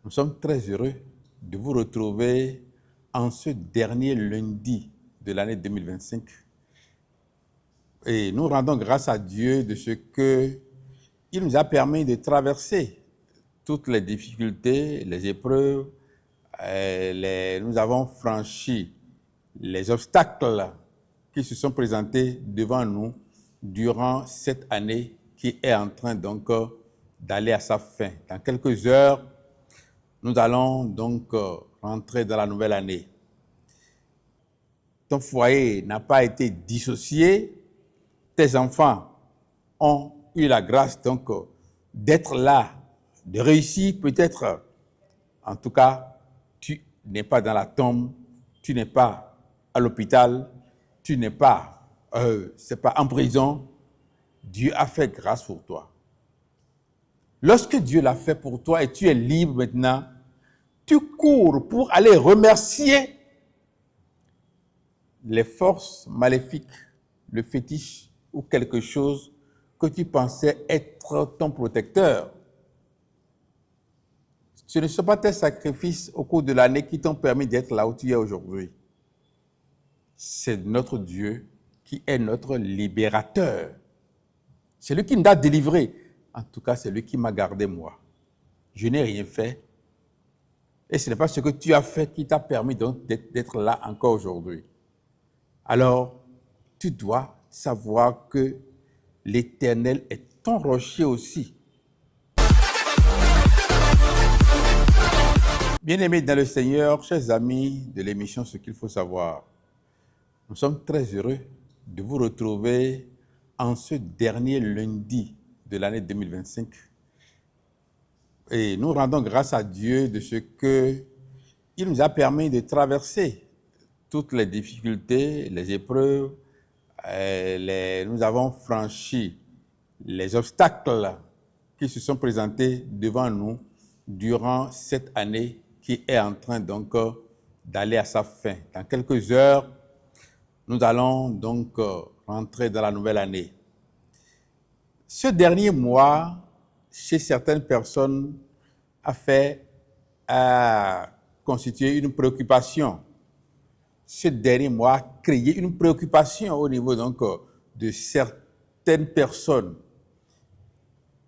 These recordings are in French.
Nous sommes très heureux de vous retrouver en ce dernier lundi de l'année 2025. Et nous rendons grâce à Dieu de ce qu'il nous a permis de traverser toutes les difficultés, les épreuves. Nous avons franchi les obstacles qui se sont présentés devant nous durant cette année qui est en train donc d'aller à sa fin. Dans quelques heures, nous allons donc rentrer dans la nouvelle année. Ton foyer n'a pas été dissocié. Tes enfants ont eu la grâce donc d'être là, de réussir peut-être. En tout cas, tu n'es pas dans la tombe, tu n'es pas à l'hôpital, tu n'es pas, en prison. Dieu a fait grâce pour toi. Lorsque Dieu l'a fait pour toi et tu es libre maintenant, tu cours pour aller remercier les forces maléfiques, le fétiche ou quelque chose que tu pensais être ton protecteur. Ce ne sont pas tes sacrifices au cours de l'année qui t'ont permis d'être là où tu es aujourd'hui. C'est notre Dieu qui est notre libérateur. C'est lui qui nous a délivrés. En tout cas, c'est lui qui m'a gardé moi. Je n'ai rien fait. Et ce n'est pas ce que tu as fait qui t'a permis donc d'être là encore aujourd'hui. Alors, tu dois savoir que l'Éternel est ton rocher aussi. Bien-aimés dans le Seigneur, chers amis de l'émission Ce qu'il faut savoir, nous sommes très heureux de vous retrouver en ce dernier lundi de l'année 2025. Et nous rendons grâce à Dieu de ce qu'il nous a permis de traverser toutes les difficultés, les épreuves. Nous avons franchi les obstacles qui se sont présentés devant nous durant cette année qui est en train donc d'aller à sa fin. Dans quelques heures, nous allons donc rentrer dans la nouvelle année. Ce dernier mois, chez certaines personnes, a constitué une préoccupation. Ce dernier mois a créé une préoccupation au niveau donc de certaines personnes.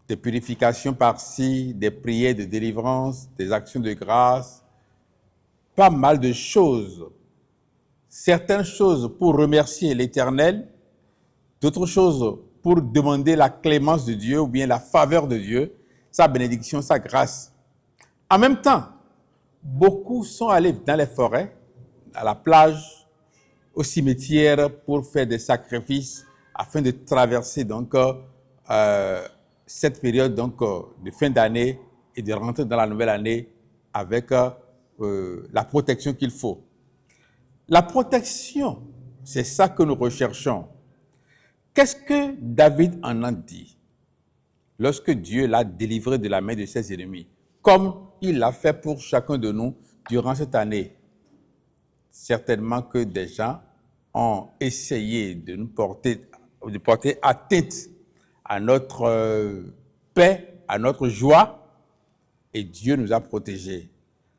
Des purifications par-ci, des prières de délivrance, des actions de grâce, pas mal de choses. Certaines choses pour remercier l'Éternel, d'autres choses pour demander la clémence de Dieu ou bien la faveur de Dieu, sa bénédiction, sa grâce. En même temps, beaucoup sont allés dans les forêts, à la plage, au cimetière pour faire des sacrifices afin de traverser donc cette période donc de fin d'année et de rentrer dans la nouvelle année avec la protection qu'il faut. La protection, c'est ça que nous recherchons. Qu'est-ce que David en a dit lorsque Dieu l'a délivré de la main de ses ennemis, comme il l'a fait pour chacun de nous durant cette année? Certainement que des gens ont essayé de porter atteinte à notre paix, à notre joie, et Dieu nous a protégés.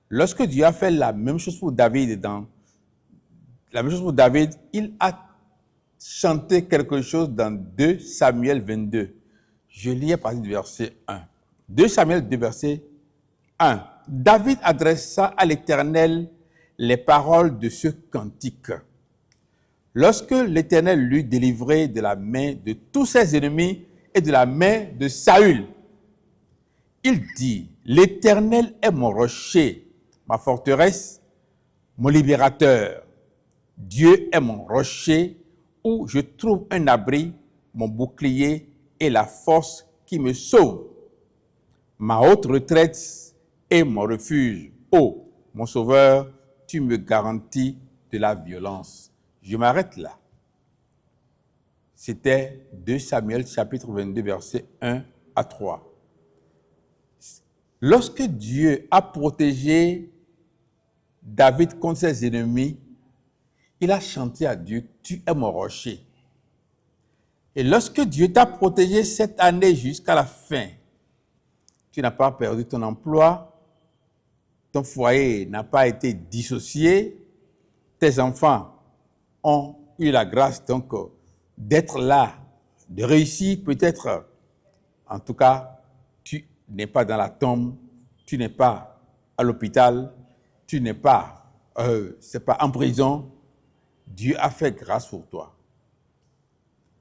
Lorsque Dieu a fait la même chose pour David, il a chanté quelque chose dans 2 Samuel 22. Je lis à partir du verset 1. 2 Samuel 2, verset 1. David adressa à l'Éternel les paroles de ce cantique. Lorsque l'Éternel l'eut délivré de la main de tous ses ennemis et de la main de Saül, il dit, l'Éternel est mon rocher, ma forteresse, mon libérateur. Dieu est mon rocher où je trouve un abri, mon bouclier et la force qui me sauve. Ma haute retraite et mon refuge. Oh, mon sauveur, tu me garantis de la violence. Je m'arrête là. C'était 2 Samuel chapitre 22, versets 1 à 3. Lorsque Dieu a protégé David contre ses ennemis, il a chanté à Dieu, tu es mon rocher. Et lorsque Dieu t'a protégé cette année jusqu'à la fin, tu n'as pas perdu ton emploi, ton foyer n'a pas été dissocié, tes enfants ont eu la grâce donc d'être là, de réussir peut-être. En tout cas, tu n'es pas dans la tombe, tu n'es pas à l'hôpital, tu n'es pas, c'est pas en prison. Dieu a fait grâce pour toi.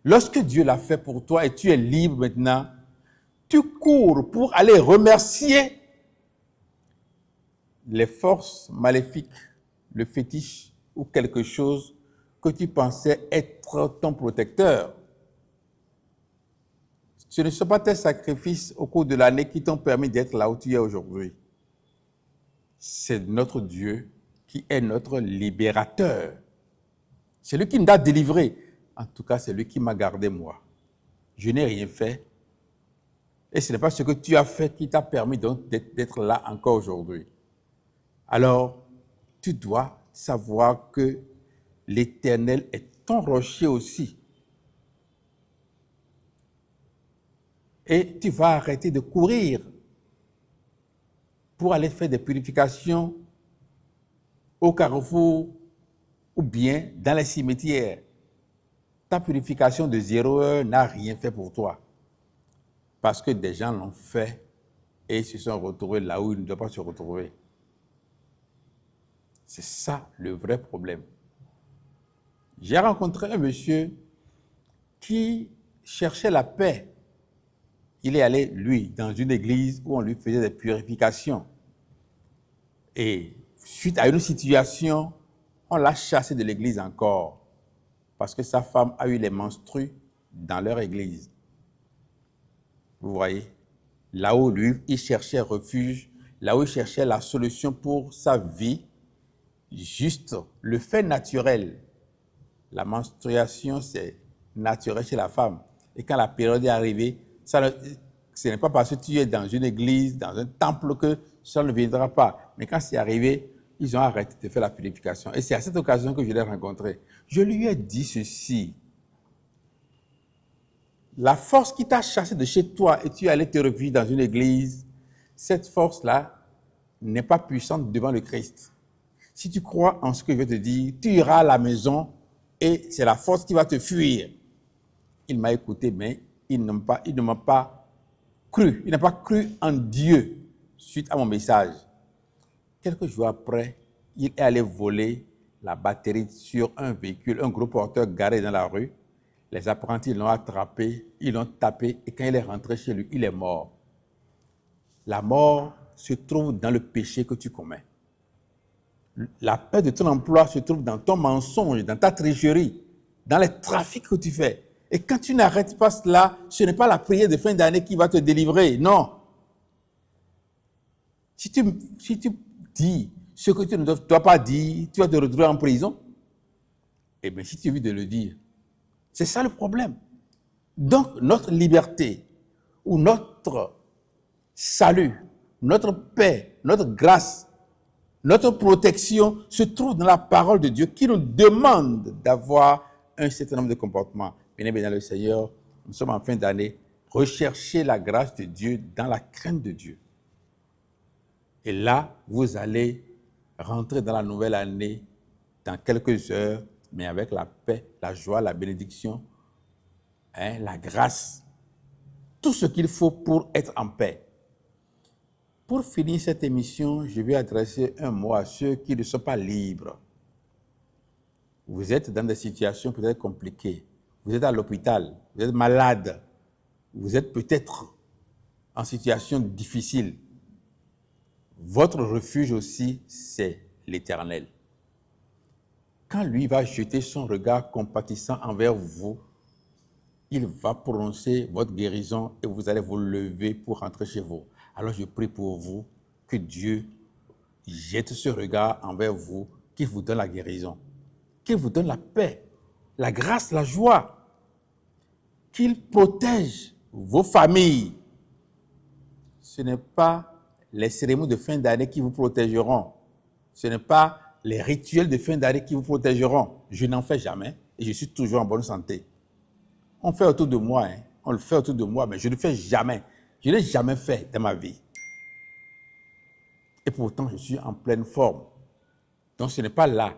Lorsque Dieu l'a fait pour toi et tu es libre maintenant, tu cours pour aller remercier les forces maléfiques, le fétiche ou quelque chose que tu pensais être ton protecteur. Ce ne sont pas tes sacrifices au cours de l'année qui t'ont permis d'être là où tu es aujourd'hui. C'est notre Dieu qui est notre libérateur. C'est lui qui nous a délivrés. En tout cas, c'est lui qui m'a gardé moi. Je n'ai rien fait. Et ce n'est pas ce que tu as fait qui t'a permis donc d'être là encore aujourd'hui. Alors, tu dois savoir que l'Éternel est ton rocher aussi. Et tu vas arrêter de courir pour aller faire des purifications au carrefour ou bien dans les cimetières. Ta purification de 0 heure n'a rien fait pour toi. Parce que des gens l'ont fait et se sont retrouvés là où ils ne doivent pas se retrouver. C'est ça le vrai problème. J'ai rencontré un monsieur qui cherchait la paix. Il est allé, lui, dans une église où on lui faisait des purifications. Et suite à une situation, on l'a chassé de l'église encore. Parce que sa femme a eu les menstrues dans leur église. Vous voyez? Là où lui, il cherchait refuge, là où il cherchait la solution pour sa vie, juste le fait naturel. La menstruation, c'est naturel chez la femme. Et quand la période est arrivée, ce n'est pas parce que tu es dans une église, dans un temple que ça ne viendra pas. Mais quand c'est arrivé, ils ont arrêté de faire la purification. Et c'est à cette occasion que je l'ai rencontré. Je lui ai dit ceci. La force qui t'a chassé de chez toi et tu es allé te réfugier dans une église, cette force-là n'est pas puissante devant le Christ. Si tu crois en ce que je vais te dire, tu iras à la maison et c'est la force qui va te fuir. Il m'a écouté, mais il ne m'a pas cru. Il n'a pas cru en Dieu suite à mon message. Quelques jours après, il est allé voler la batterie sur un véhicule, un gros porteur garé dans la rue. Les apprentis l'ont attrapé, ils l'ont tapé et quand il est rentré chez lui, il est mort. La mort se trouve dans le péché que tu commets. La paix de ton emploi se trouve dans ton mensonge, dans ta tricherie, dans les trafics que tu fais. Et quand tu n'arrêtes pas cela, ce n'est pas la prière de fin d'année qui va te délivrer, non. Si tu dis ce que tu ne dois pas dire, tu vas te retrouver en prison. Eh bien, si tu évites de le dire, c'est ça le problème. Donc, notre liberté ou notre salut, notre paix, notre grâce, notre protection se trouve dans la parole de Dieu qui nous demande d'avoir un certain nombre de comportements. Bien-aimés dans le Seigneur, nous sommes en fin d'année. Recherchez la grâce de Dieu dans la crainte de Dieu. Et là, vous allez rentrer dans la nouvelle année dans quelques heures, mais avec la paix, la joie, la bénédiction, la grâce, tout ce qu'il faut pour être en paix. Pour finir cette émission, je vais adresser un mot à ceux qui ne sont pas libres. Vous êtes dans des situations peut-être compliquées. Vous êtes à l'hôpital, vous êtes malade, vous êtes peut-être en situation difficile. Votre refuge aussi, c'est l'Éternel. Quand lui va jeter son regard compatissant envers vous, il va prononcer votre guérison et vous allez vous lever pour rentrer chez vous. Alors je prie pour vous que Dieu jette ce regard envers vous, qu'il vous donne la guérison, qu'il vous donne la paix, la grâce, la joie, qu'il protège vos familles. Ce n'est pas les cérémonies de fin d'année qui vous protégeront. Ce n'est pas les rituels de fin d'année qui vous protégeront. Je n'en fais jamais et je suis toujours en bonne santé. On fait autour de moi, on le fait autour de moi, mais je ne le fais jamais. Je ne l'ai jamais fait dans ma vie. Et pourtant, je suis en pleine forme. Donc, ce n'est pas là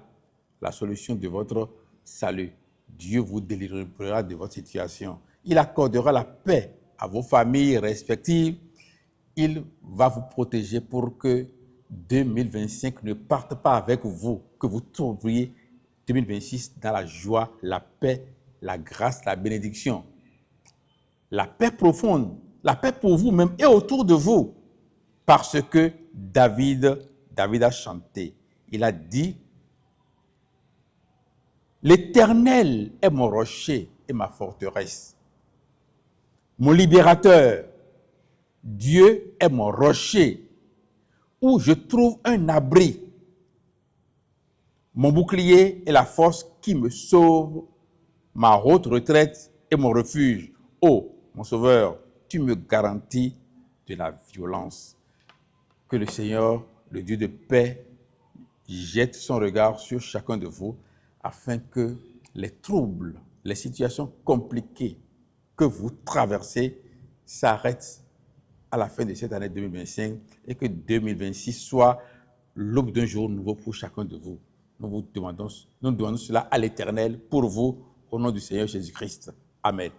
la solution de votre salut. Dieu vous délivrera de votre situation. Il accordera la paix à vos familles respectives. Il va vous protéger pour que 2025 ne parte pas avec vous, que vous trouviez 2026 dans la joie, la paix, la grâce, la bénédiction. La paix profonde, la paix pour vous-même et autour de vous. Parce que David a chanté. Il a dit, l'Éternel est mon rocher et ma forteresse, mon libérateur. Dieu est mon rocher où je trouve un abri. Mon bouclier est la force qui me sauve, ma haute retraite et mon refuge. Oh, mon sauveur, tu me garantis de la violence. Que le Seigneur, le Dieu de paix, jette son regard sur chacun de vous afin que les troubles, les situations compliquées que vous traversez s'arrêtent à la fin de cette année 2025 et que 2026 soit l'aube d'un jour nouveau pour chacun de vous. Nous demandons cela à l'Éternel pour vous, au nom du Seigneur Jésus-Christ. Amen.